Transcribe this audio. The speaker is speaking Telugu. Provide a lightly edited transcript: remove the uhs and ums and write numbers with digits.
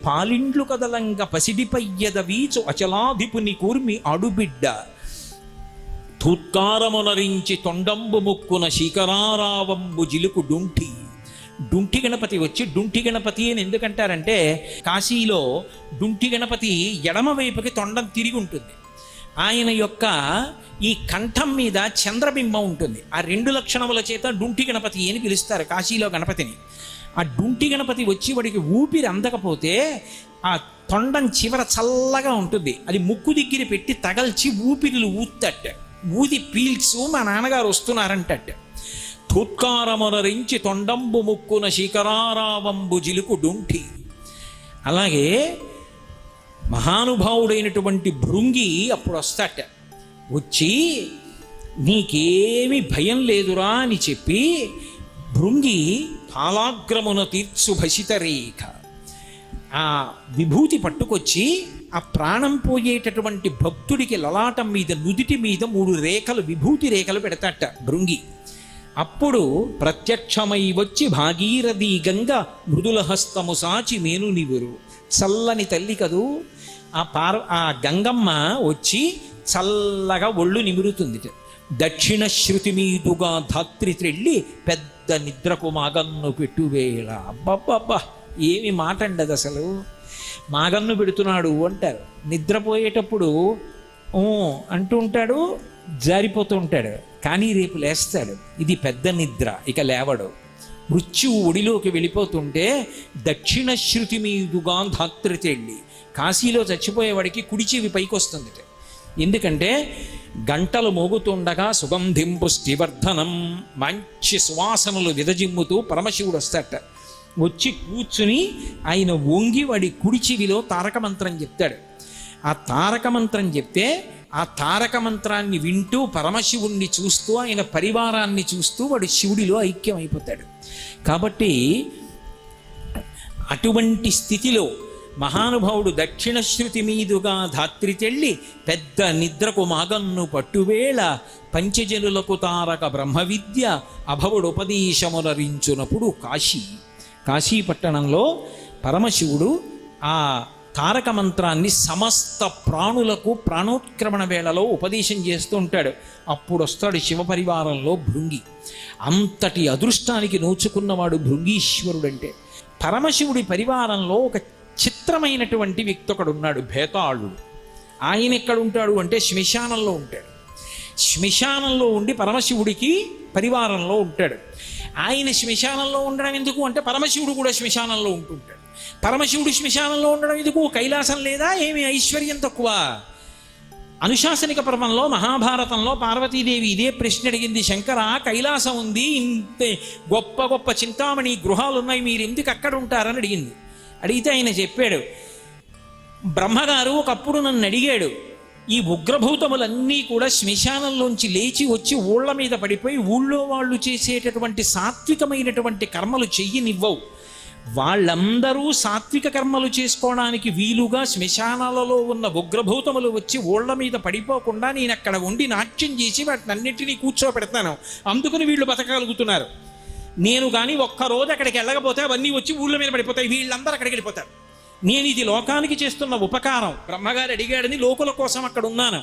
పాలిండ్లు కదలంగ పసిడిపయ్యద వీచు అచలాధిపుని కూర్మి అడుబిడ్డ తూత్కారమునరించి తొండంబు ముక్కున శీకరారావంబు జిలుకు డుంటి గణపతి వచ్చి డుంటి గణపతి అని ఎందుకంటారంటే కాశీలో డుంటి గణపతి ఎడమ వైపుకి తొండం తిరిగి ఉంటుంది. ఆయన యొక్క ఈ కంఠం మీద చంద్రబింబం ఉంటుంది. ఆ రెండు లక్షణముల చేత డుంటి గణపతి అని పిలుస్తారు కాశీలో గణపతిని. ఆ డుంటి గణపతి వచ్చి వాడికి ఊపిరి అందకపోతే ఆ తొండం చివర చల్లగా ఉంటుంది, అది ముక్కు దగ్గర పెట్టి తగల్చి ఊపిరిలు ఊత్తట్ట, ఊది పీల్చు మా నాన్నగారు వస్తున్నారంటట్ట. తూత్కారమునరించి తొండంబు ముక్కున శీకరారావంబు జిలుకు డుంఠి. అలాగే మహానుభావుడైనటువంటి భృంగి అప్పుడు వస్తాట, వచ్చి నీకేమి భయం లేదురా అని చెప్పి భృంగి కాలాగ్రమున తీర్చు భసితరేఖ ఆ విభూతి పట్టుకొచ్చి ఆ ప్రాణం పోయేటటువంటి భక్తుడికి లలాటం మీద నుదిటి మీద 3 రేఖలు విభూతి రేఖలు పెడతాట భృంగి. అప్పుడు ప్రత్యక్షమై వచ్చి భాగీరథి గంగ మృదుల హస్తము సాచి మేను నివురు. చల్లని తల్లి కదూ ఆ గంగమ్మ వచ్చి చల్లగా ఒళ్ళు నిమురుతుంది. దక్షిణ శృతి మీదుగా ధాత్రి త్రెళ్ళి పెద్ద నిద్రకు మాగన్ను పెట్టువేళ. అబ్బబ్బబ్బా, ఏమి మాట అండదు అసలు. మాగన్ను పెడుతున్నాడు అంటారు. నిద్రపోయేటప్పుడు అంటూ ఉంటాడు, జారిపోతూ ఉంటాడు, కానీ రేపు లేస్తాడు. ఇది పెద్ద నిద్ర, ఇక లేవడు. మృత్యువు ఒడిలోకి వెళ్ళిపోతుంటే దక్షిణ శృతి మీదుగా ధాత్రి తెళ్ళి, కాశీలో చచ్చిపోయేవాడికి కుడి చెవి పైకి వస్తుంది. ఎందుకంటే గంటలు మోగుతుండగా సుగంధిం పుష్టివర్ధనం, మంచి సువాసనలు విదజిమ్ముతూ పరమశివుడు వస్తాట. వచ్చి కూర్చుని ఆయన వంగి వాడి కుడి చెవిలో తారక మంత్రం చెప్తాడు. ఆ తారక మంత్రం చెప్తే ఆ తారక మంత్రాన్ని వింటూ పరమశివుణ్ణి చూస్తూ ఆయన పరివారాన్ని చూస్తూ వాడు శివుడిలో ఐక్యం అయిపోతాడు. కాబట్టి అటువంటి స్థితిలో మహానుభావుడు దక్షిణ శృతి మీదుగా ధాత్రి తెళ్ళి పెద్ద నిద్రకు మాగన్ను పట్టువేళ పంచజనులకు తారక బ్రహ్మ విద్య అభవుడుపదేశమునరించునప్పుడు కాశీ పట్టణంలో పరమశివుడు ఆ తారక మంత్రాన్ని సమస్త ప్రాణులకు ప్రాణోత్క్రమణ వేళలో ఉపదేశం చేస్తూ ఉంటాడు. అప్పుడు వస్తాడు శివపరివారంలో భృంగి. అంతటి అదృష్టానికి నోచుకున్నవాడు భృంగీశ్వరుడు. అంటే పరమశివుడి పరివారంలో ఒక చిత్రమైనటువంటి వ్యక్తి ఒకడున్నాడు, భేతాళుడు. ఆయన ఎక్కడుంటాడు అంటే శ్మశానంలో ఉంటాడు. శ్మశానంలో ఉండి పరమశివుడికి పరివారంలో ఉంటాడు. ఆయన శ్మశానంలో ఉండడం ఎందుకు అంటే పరమశివుడు కూడా శ్మశానంలో ఉంటుంటాడు. పరమశివుడు శ్మశానంలో ఉండడం ఎందుకు? కైలాసం లేదా ఏమి ఐశ్వర్యం తక్కువ? అనుశాసనిక పర్వంలో మహాభారతంలో పార్వతీదేవి ఇదే ప్రశ్న అడిగింది. శంకర, కైలాసం ఉంది, ఇంత గొప్ప గొప్ప చింతామణి గృహాలు ఉన్నాయి, మీరు ఎందుకు అక్కడ ఉంటారని అడిగింది. అడిగితే ఆయన చెప్పాడు, బ్రహ్మగారు ఒకప్పుడు నన్ను అడిగాడు, ఈ ఉగ్రభూతములన్నీ కూడా శ్మశానంలోంచి లేచి వచ్చి ఊళ్ళ మీద పడిపోయి ఊళ్ళో వాళ్ళు చేసేటటువంటి సాత్వికమైనటువంటి కర్మలు చెయ్యనివ్వవు, వాళ్ళందరూ సాత్విక కర్మలు చేసుకోవడానికి వీలుగా శ్మశానాలలో ఉన్న ఉగ్రభూతములు వచ్చి ఊళ్ళ మీద పడిపోకుండా నేను అక్కడ ఉండి నాట్యం చేసి వాటినన్నింటినీ కూర్చోపెడతాను, అందుకని వీళ్ళు బతకగలుగుతున్నారు. నేను కానీ ఒక్కరోజు అక్కడికి వెళ్ళకపోతే అవన్నీ వచ్చి ఊళ్ళ మీద పడిపోతాయి, వీళ్ళందరూ అక్కడికి వెళ్ళిపోతారు. నేను ఇది లోకానికి చేస్తున్న ఉపకారం, బ్రహ్మగారు అడిగాడని లోకుల కోసం అక్కడ ఉన్నాను.